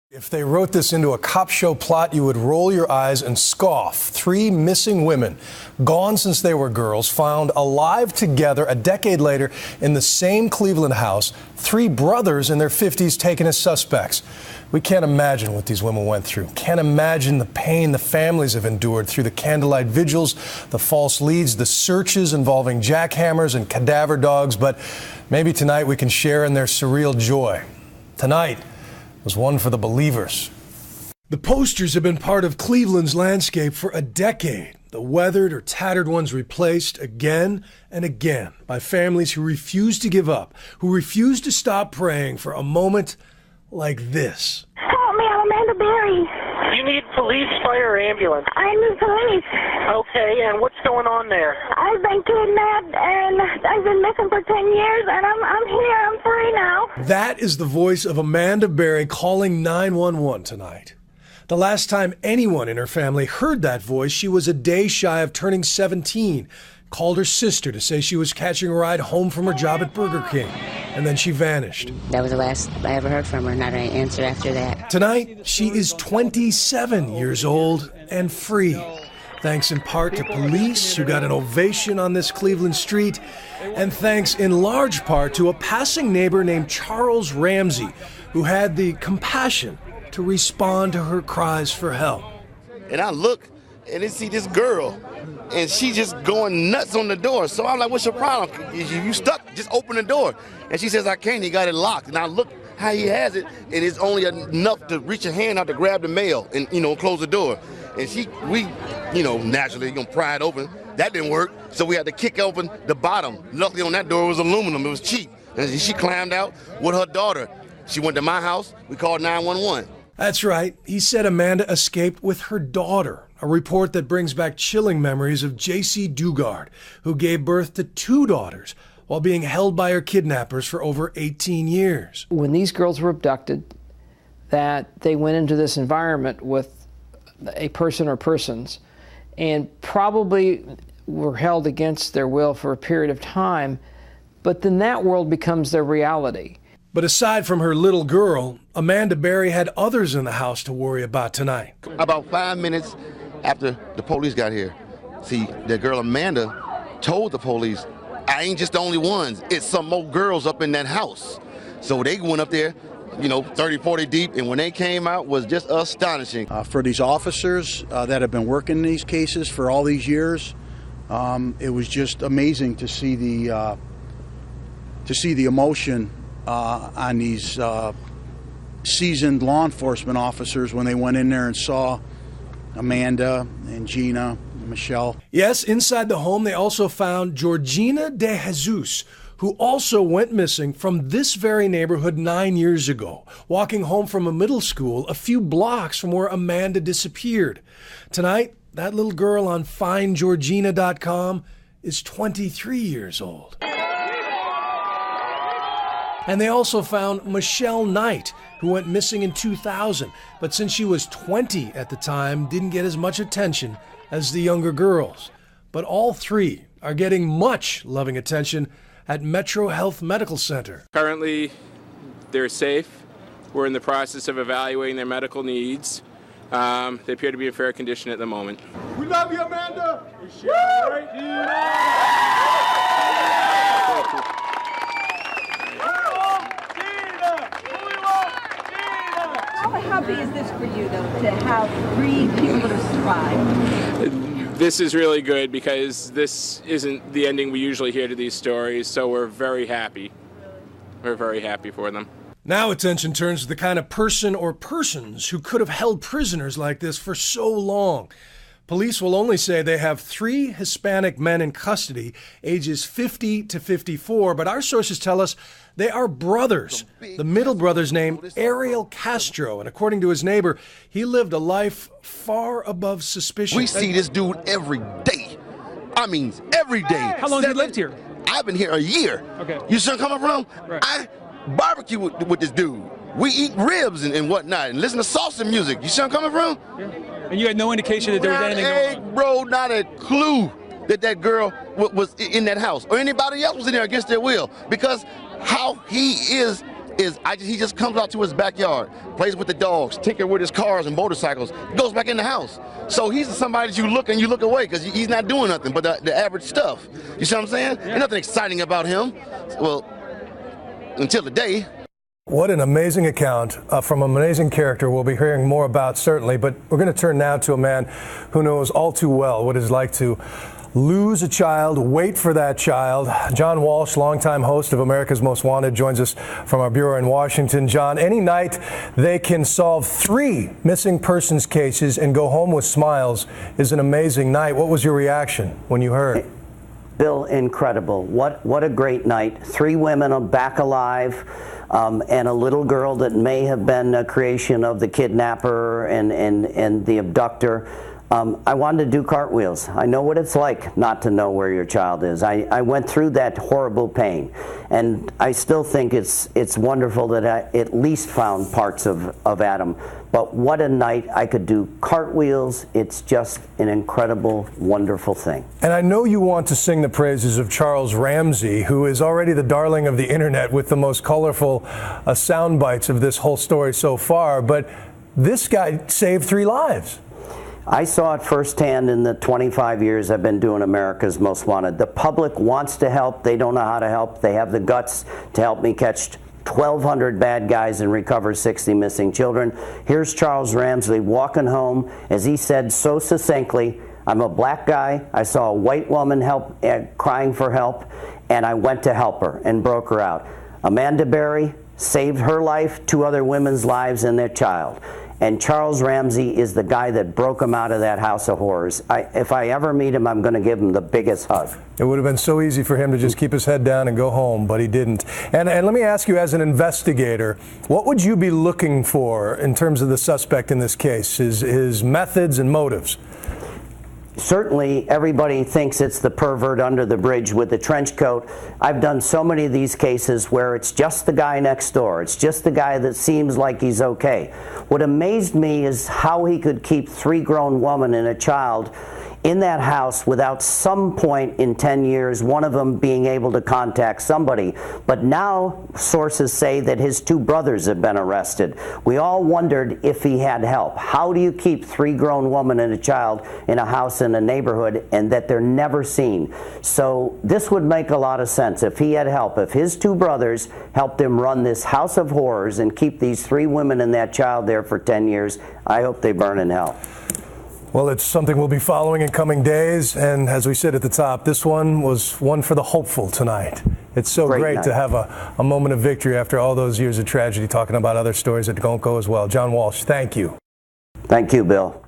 If they wrote this into a cop show plot, you would roll your eyes and scoff. 3 missing women, gone since they were girls, found alive together a decade later in the same Cleveland house. 3 brothers in their 50s taken as suspects. We can't imagine what these women went through. Can't imagine the pain the families have endured through the candlelight vigils, the false leads, the searches involving jackhammers and cadaver dogs. But maybe tonight we can share in their surreal joy. Tonight was one for the believers. The posters have been part of Cleveland's landscape for a decade. The weathered or tattered ones replaced again and again by families who refuse to give up, who refuse to stop praying for a moment like this. Help me, I'm Amanda Berry. You need police, fire, or ambulance? I need police. Okay, and what's going on there? I've been kidnapped and I've been missing for 10 years and I'm here, I'm free now. That is the voice of Amanda Berry calling 911 tonight. The last time anyone in her family heard that voice, she was a day shy of turning 17. Called her sister to say she was catching a ride home from her job at Burger King, and then she vanished. That was the last I ever heard from her, not an answer after that. Tonight, she is 27 years old and free, thanks in part to police who got an ovation on this Cleveland street, and thanks in large part to a passing neighbor named Charles Ramsey, who had the compassion to respond to her cries for help. And I look and I see this girl, and she just going nuts on the door. So I'm like, what's your problem? You stuck, just open the door. And she says, I can't, he got it locked. And I look how he has it, and it's only enough to reach a hand out to grab the mail and, close the door. And we, naturally gonna pry it open. That didn't work, so we had to kick open the bottom. Luckily on that door was aluminum, it was cheap. And she climbed out with her daughter. She went to my house, we called 911. That's right. He said Amanda escaped with her daughter, a report that brings back chilling memories of J.C. Dugard, who gave birth to 2 daughters while being held by her kidnappers for over 18 years. When these girls were abducted, that they went into this environment with a person or persons and probably were held against their will for a period of time, but then that world becomes their reality. But aside from her little girl, Amanda Berry had others in the house to worry about tonight. About 5 minutes after the police got here, see, the girl Amanda told the police, I ain't just the only ones, it's some more girls up in that house. So they went up there, 30, 40 deep, and when they came out was just astonishing. For these officers that have been working these cases for all these years, it was just amazing to see the emotion on these seasoned law enforcement officers when they went in there and saw Amanda and Gina and Michelle. Yes, inside the home they also found Georgina de Jesus, who also went missing from this very neighborhood 9 years ago, walking home from a middle school a few blocks from where Amanda disappeared. Tonight, that little girl on FindGeorgina.com is 23 years old. And they also found Michelle Knight, who went missing in 2000, but since she was 20 at the time, didn't get as much attention as the younger girls. But all 3 are getting much loving attention at Metro Health Medical Center. Currently, they're safe. We're in the process of evaluating their medical needs. They appear to be in fair condition at the moment. We love you, Amanda! We share right here! How happy is this for you, though, to have 3 people that have survived? This is really good because this isn't the ending we usually hear to these stories, so we're very happy. We're very happy for them. Now attention turns to the kind of person or persons who could have held prisoners like this for so long. Police will only say they have 3 Hispanic men in custody, ages 50 to 54, but our sources tell us they are brothers. The middle brother's name, Ariel Castro, and according to his neighbor, he lived a life far above suspicion. We see this dude every day. I mean, every day. How long have you lived here? I've been here a year. Okay. You see where I'm coming from? Right. I barbecue with this dude. We eat ribs and whatnot and listen to salsa music. You see where I'm coming from? Yeah. And you had no indication that there was anything going on? Bro, not a clue that girl was in that house or anybody else was in there against their will, because how he is is he just comes out to his backyard, plays with the dogs, tinker with his cars and motorcycles, goes back in the house. So he's somebody that you look away because he's not doing nothing but the average stuff. You see what I'm saying? There's nothing exciting about him. Well, until the day. What an amazing account from an amazing character we'll be hearing more about, certainly. But we're going to turn now to a man who knows all too well what it's like to lose a child, wait for that child. John Walsh, longtime host of America's Most Wanted, joins us from our bureau in Washington. John, any night they can solve 3 missing persons cases and go home with smiles is an amazing night. What was your reaction when you heard? Bill, incredible. What a great night. 3 women are back alive. And a little girl that may have been a creation of the kidnapper and the abductor. I wanted to do cartwheels. I know what it's like not to know where your child is. I went through that horrible pain, and I still think it's wonderful that I at least found parts of Adam. But what a night. I could do cartwheels. It's just an incredible, wonderful thing. And I know you want to sing the praises of Charles Ramsey, who is already the darling of the internet with the most colorful sound bites of this whole story so far. But this guy saved 3 lives. I saw it firsthand in the 25 years I've been doing America's Most Wanted. The public wants to help. They don't know how to help. They have the guts to help me catch 1,200 bad guys and recover 60 missing children. Here's Charles Ramsey walking home. As he said so succinctly, I'm a black guy. I saw a white woman crying for help, and I went to help her and broke her out. Amanda Berry saved her life, 2 other women's lives, and their child. And Charles Ramsey is the guy that broke him out of that house of horrors. If I ever meet him, I'm going to give him the biggest hug. It would have been so easy for him to just keep his head down and go home, but he didn't. And let me ask you, as an investigator, what would you be looking for in terms of the suspect in this case, his methods and motives? Certainly, everybody thinks it's the pervert under the bridge with the trench coat. I've done so many of these cases where it's just the guy next door. It's just the guy that seems like he's okay. What amazed me is how he could keep 3 grown women and a child in that house without some point in 10 years, one of them being able to contact somebody. But now sources say that his 2 brothers have been arrested. We all wondered if he had help. How do you keep 3 grown women and a child in a house in a neighborhood and that they're never seen? So this would make a lot of sense if he had help. If his 2 brothers helped him run this house of horrors and keep these 3 women and that child there for 10 years, I hope they burn in hell. Well, it's something we'll be following in coming days. And as we said at the top, this one was one for the hopeful tonight. It's so great to have a moment of victory after all those years of tragedy, talking about other stories that don't go as well. John Walsh, thank you. Thank you, Bill.